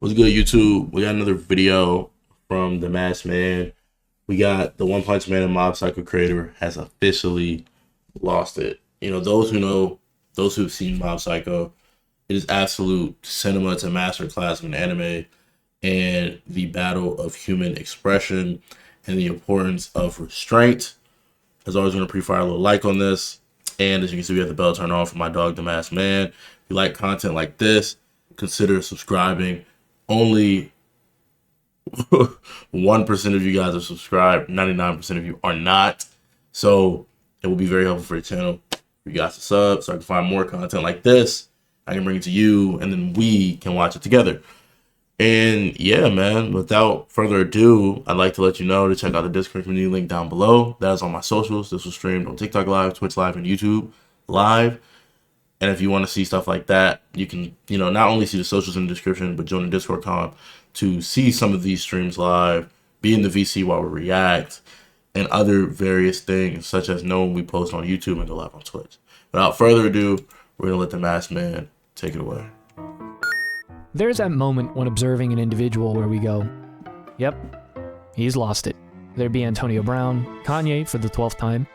What's good, YouTube? We got another video from the Masked Man. We got the One Punch Man and Mob Psycho creator has officially lost it. You know, those who've seen Mob Psycho, it is absolute cinema. It's a masterclass of an anime and the battle of human expression and the importance of restraint. As always, I'm going to pre-fire a little like on this. And as you can see, we have the bell turned on for my dog, the Masked Man. If you like content like this, consider subscribing. Only 1% of you guys are subscribed. 99% of you are not. So it will be very helpful for the channel for you guys to sub so I can find more content like this. I can bring it to you, and then we can watch it together. And yeah, man, without further ado, I'd like to let you know to check out the Discord community link down below. That is on my socials. This was streamed on TikTok Live, Twitch Live, and YouTube Live. And if you want to see stuff like that, you can, not only see the socials in the description, but join the Discord con to see some of these streams live, be in the VC while we react, and other various things, such as knowing we post on YouTube and go live on Twitch. Without further ado, we're going to let the Masked Man take it away. There's that moment when observing an individual where we go, yep, he's lost it. There'd be Antonio Brown, Kanye for the 12th time.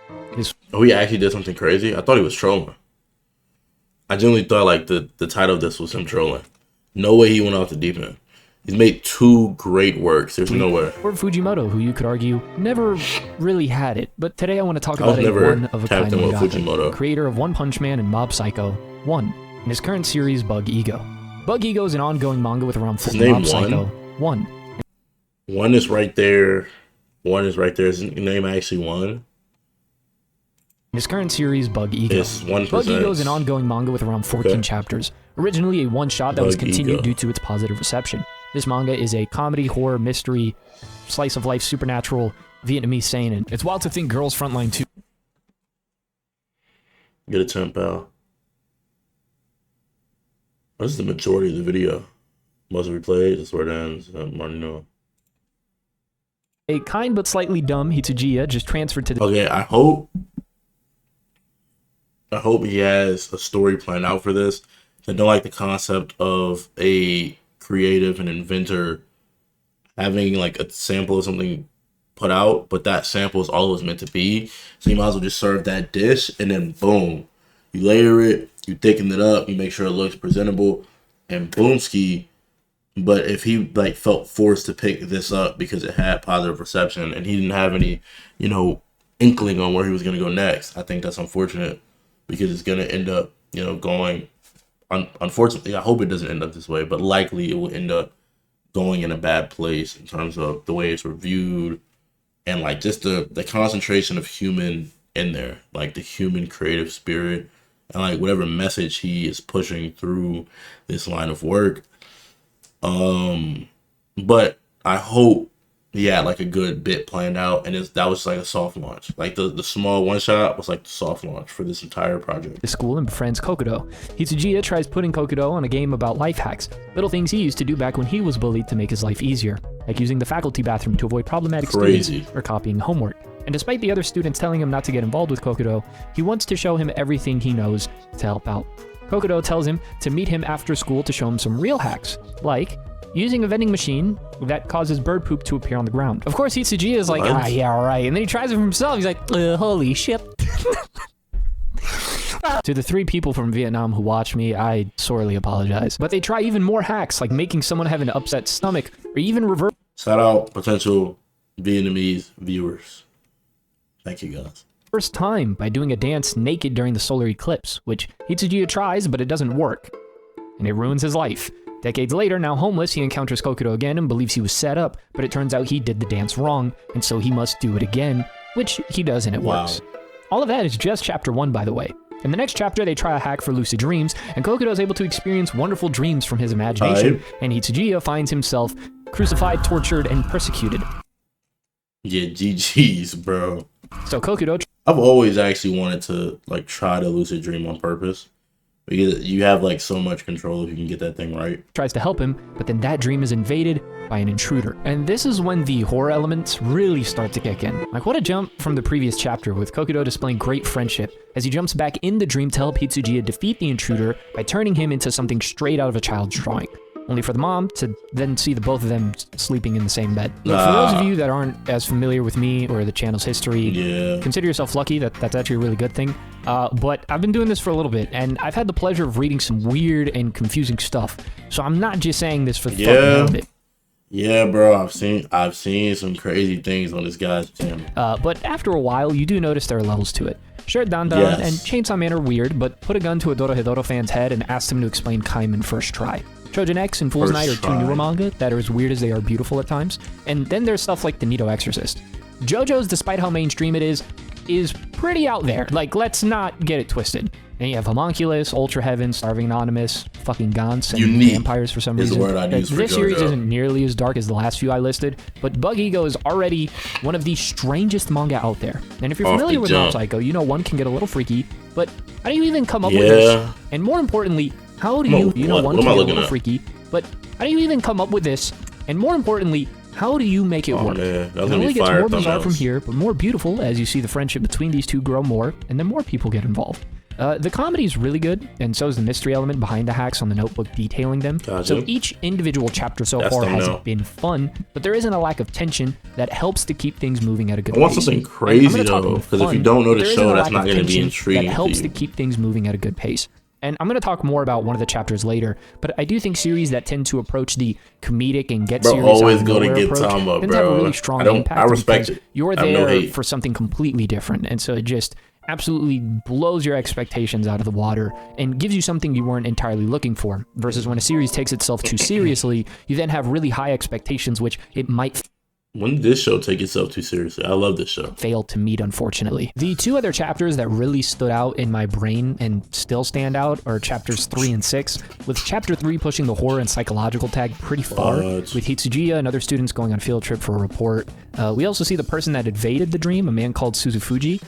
Oh, he actually did something crazy? I thought he was trolling. I genuinely thought like the title of this was him trolling. No way he went off the deep end. He's made 2 great works. There's no way. Or Fujimoto, who you could argue never really had it. But today I want to talk about a one-of-a-kind mangaka, creator of One Punch Man and Mob Psycho 1, in his current series Bug Ego. Bug Ego is an ongoing manga with around 4 Mob Psycho 1. 1 is right there. 1 is right there. Is his name actually 1? In his current series, Bug Ego. Yes, 1%. Bug Ego is an ongoing manga with around 14 chapters. Originally a one-shot that was continued due to its positive reception. This manga is a comedy, horror, mystery, slice-of-life, supernatural, Vietnamese seinen. It's wild to think Girls Frontline 2... Get a temp out. This is the majority of the video. Most replayed, that's where it ends. Martino. A kind but slightly dumb Hitsujiya just transferred to the... Okay, I hope he has a story planned out for this. I don't like the concept of a creative and inventor having like a sample of something put out, but that sample is all it was meant to be. So you might as well just serve that dish and then boom. You layer it, you thicken it up, you make sure it looks presentable, and boomski. But if he like felt forced to pick this up because it had positive reception and he didn't have any, inkling on where he was gonna go next, I think that's unfortunate because it's gonna end up, going. Unfortunately, I hope it doesn't end up this way, but likely it will end up going in a bad place in terms of the way it's reviewed and like just the concentration of human in there, like the human creative spirit and like whatever message he is pushing through this line of work. But I hope he had like a good bit planned out, and that was like a soft launch. Like the small one shot was like the soft launch for this entire project. The school and befriends Kokodo. Hitsujiya tries putting Kokodo on a game about life hacks, little things he used to do back when he was bullied to make his life easier, like using the faculty bathroom to avoid problematic students or copying homework. And despite the other students telling him not to get involved with Kokodo, he wants to show him everything he knows to help out. Kokodo tells him to meet him after school to show him some real hacks, like using a vending machine that causes bird poop to appear on the ground. Of course, Hitsujiya is like, yeah, all right. And then he tries it for himself. He's like, holy shit. To the 3 people from Vietnam who watch me, I sorely apologize. But they try even more hacks, like making someone have an upset stomach, or even reverse. Shout out potential Vietnamese viewers. Thank you, guys. First time by doing a dance naked during the solar eclipse, which Hitsujiya tries, but it doesn't work. And it ruins his life. Decades later, now homeless, he encounters Kokodo again and believes he was set up, but it turns out he did the dance wrong, and so he must do it again, which he does and it works. All of that is just chapter 1, by the way. In the next chapter, they try a hack for lucid dreams, and Kokodo is able to experience wonderful dreams from his imagination, and Hitsujiya finds himself crucified, tortured, and persecuted. Yeah, GG's, bro. So Kokodo... I've always actually wanted to like try to lucid dream on purpose. Because you have like so much control if you can get that thing right. Tries to help him, but then that dream is invaded by an intruder. And this is when the horror elements really start to kick in. Like, what a jump from the previous chapter, with Kokodo displaying great friendship as he jumps back in the dream to help Hitsujiya defeat the intruder by turning him into something straight out of a child's drawing. only for the mom to then see the both of them sleeping in the same bed. Look, for those of you that aren't as familiar with me or the channel's history, consider yourself lucky. That's actually a really good thing. But I've been doing this for a little bit, and I've had the pleasure of reading some weird and confusing stuff. So I'm not just saying this for the fun of it. Yeah, bro, I've seen some crazy things on this guy's channel. But after a while, you do notice there are levels to it. Sure, Dandan and Chainsaw Man are weird, but put a gun to a Dorohedoro fan's head and ask him to explain Kaiman first try. Trojan X and Fool's Night are two newer manga that are as weird as they are beautiful at times. And then there's stuff like the Nido Exorcist. JoJo's, despite how mainstream it is pretty out there. Like, let's not get it twisted. And you have Homunculus, Ultra Heaven, Starving Anonymous, fucking Gauntz, and Vampires for some reason. Is the word I'd use for this JoJo. series isn't nearly as dark as the last few I listed, but Bug Ego is already one of the strangest manga out there. And if you're familiar with Mob Psycho, you know one can get a little freaky, but how do you even come up with this? And more importantly, how do you know one can get a little freaky, but how do you even come up with this? And more importantly, how do you make it work? Man, it only gets more bizarre from here, but more beautiful as you see the friendship between these two grow more, and then more people get involved. The comedy is really good, and so is the mystery element behind the hacks on the notebook detailing them. So each individual chapter so far hasn't been fun, but there isn't a lack of tension that helps to keep things moving at a good pace. I want something crazy though, because if you don't know the show, that's not going to be intriguing. That helps to keep things moving at a good pace. And I'm going to talk more about one of the chapters later, but I do think series that tend to approach the comedic and get serious always going to get Tamba, tend to have a really strong impact. I respect it. You're there for something completely different, and so it just absolutely blows your expectations out of the water and gives you something you weren't entirely looking for. Versus when a series takes itself too seriously, you then have really high expectations, which it might When did this show take itself too seriously? I love this show. Failed to meet, unfortunately. The two other chapters that really stood out in my brain and still stand out are chapters 3 and 6, with chapter 3 pushing the horror and psychological tag pretty far, with Hitsujiya and other students going on a field trip for a report. We also see the person that invaded the dream, a man called Suzufuji.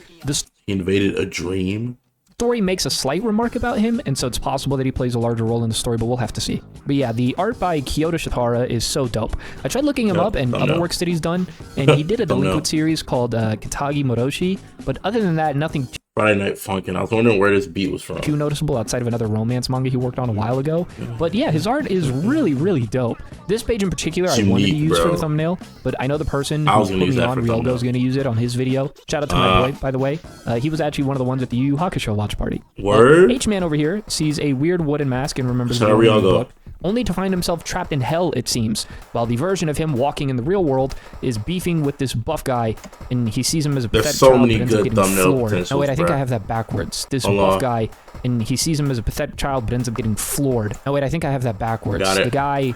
He invaded a dream? Story makes a slight remark about him, and so it's possible that he plays a larger role in the story, but we'll have to see. But yeah, the art by Kyoto Shitara is so dope. I tried looking him up and other works that he's done, and he did a delinquent series called Kitagi Moroshi, but other than that, nothing Friday Night Funkin'. I was wondering where this beat was from. Too noticeable outside of another romance manga he worked on a while ago. But yeah, his art is really, really dope. This page in particular, I wanted to use for the thumbnail, but I know the person who put me on, Ryogo, is going to use it on his video. Shout out to my boy, by the way. He was actually one of the ones at the Yu Yu Hakusho watch party. Word? H-Man over here sees a weird wooden mask and remembers the book, only to find himself trapped in hell, it seems, while the version of him walking in the real world is beefing with this buff guy, and he sees him as a pathetic child, but ends up getting floored. Oh wait, I think I have that backwards. This buff guy, and he sees him as a pathetic child, but ends up getting floored. Oh wait, I think I have that backwards. The guy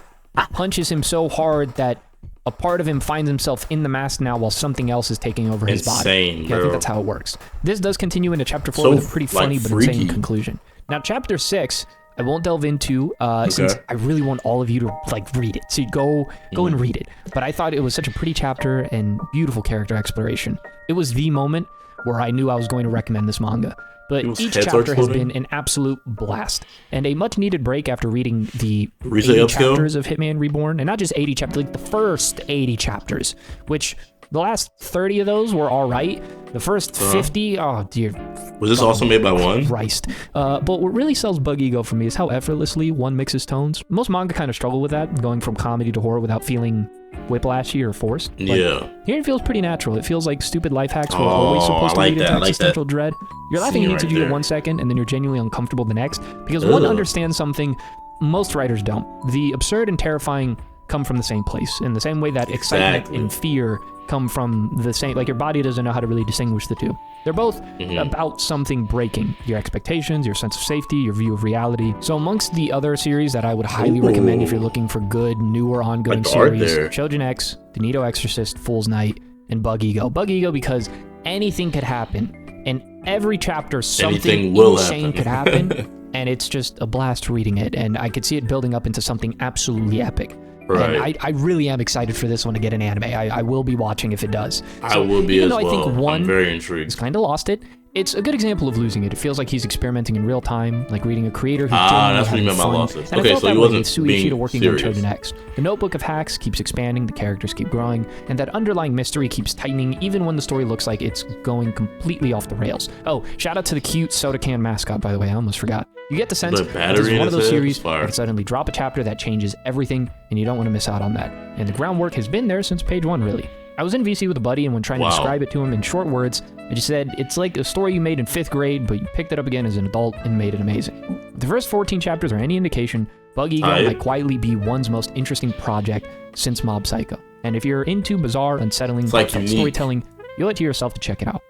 punches him so hard that a part of him finds himself in the mask now while something else is taking over his body. Yeah, I think that's how it works. This does continue into chapter 4 with a pretty funny but insane conclusion. Now, chapter 6, I won't delve into since I really want all of you to read it. So you go and read it. But I thought it was such a pretty chapter and beautiful character exploration. It was the moment where I knew I was going to recommend this manga. But each chapter has been an absolute blast, and a much-needed break after reading the 80 chapters of Hitman Reborn, and not just 80 chapters, like the first 80 chapters, which the last 30 of those were all right. The first 50, oh dear. Was this also made by one? Christ. But what really sells Bug Ego for me is how effortlessly one mixes tones. Most manga kind of struggle with that, going from comedy to horror without feeling whiplashy or forced. Yeah. Here it feels pretty natural. It feels like stupid life hacks were always supposed to lead into existential dread. You're laughing at each of 1 second, and then you're genuinely uncomfortable the next, because one understands something most writers don't. The absurd and terrifying come from the same place, in the same way that excitement and fear come from the same, like your body doesn't know how to really distinguish the two. They're both about something breaking your expectations, your sense of safety, your view of reality. So amongst the other series that I would highly recommend if you're looking for good, newer, ongoing series, Chojin X, The Nido Exorcist, Fool's Night, and Bug Ego. Bug Ego because anything could happen, and every chapter something insane could happen, and it's just a blast reading it, and I could see it building up into something absolutely epic. Right. And I really am excited for this one to get an anime. I will be watching if it does. I will be as well. I think one I'm very intrigued. He's kind of lost it. It's a good example of losing it. It feels like he's experimenting in real time, like reading a creator who's that's what you meant by lost it. Okay, so he wasn't being working on Chojin X. The notebook of hacks keeps expanding, the characters keep growing, and that underlying mystery keeps tightening even when the story looks like it's going completely off the rails. Oh, shout out to the cute soda can mascot, by the way. I almost forgot. You get the sense The that battery this is in one of his those head series is fire. that can suddenly drop a chapter that changes everything, and you don't want to miss out on that. And the groundwork has been there since page 1, really. I was in VC with a buddy, and when trying to describe it to him in short words, I just said, it's like a story you made in 5th grade, but you picked it up again as an adult and made it amazing. If the first 14 chapters are any indication, Bug Ego might quietly be one's most interesting project since Mob Psycho. And if you're into bizarre, unsettling storytelling, you owe it to yourself to check it out.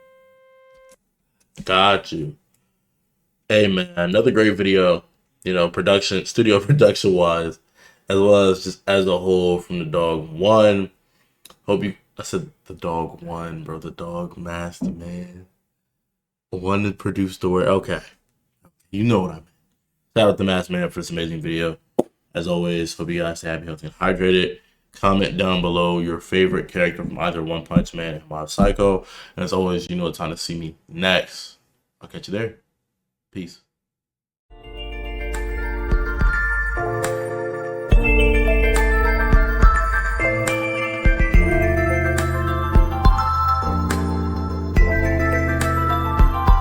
Got you. Hey man, another great video, studio production wise, as well as just as a whole from the dog one. I said the dog one, bro, the dog master, man. One that produced the word. Okay. You know what I mean. Shout out to Masked Man for this amazing video. As always, hope you guys stay happy, healthy, and hydrated. Comment down below your favorite character from either One Punch Man and Mob Psycho. And as always, you know it's time to see me next. I'll catch you there. Peace.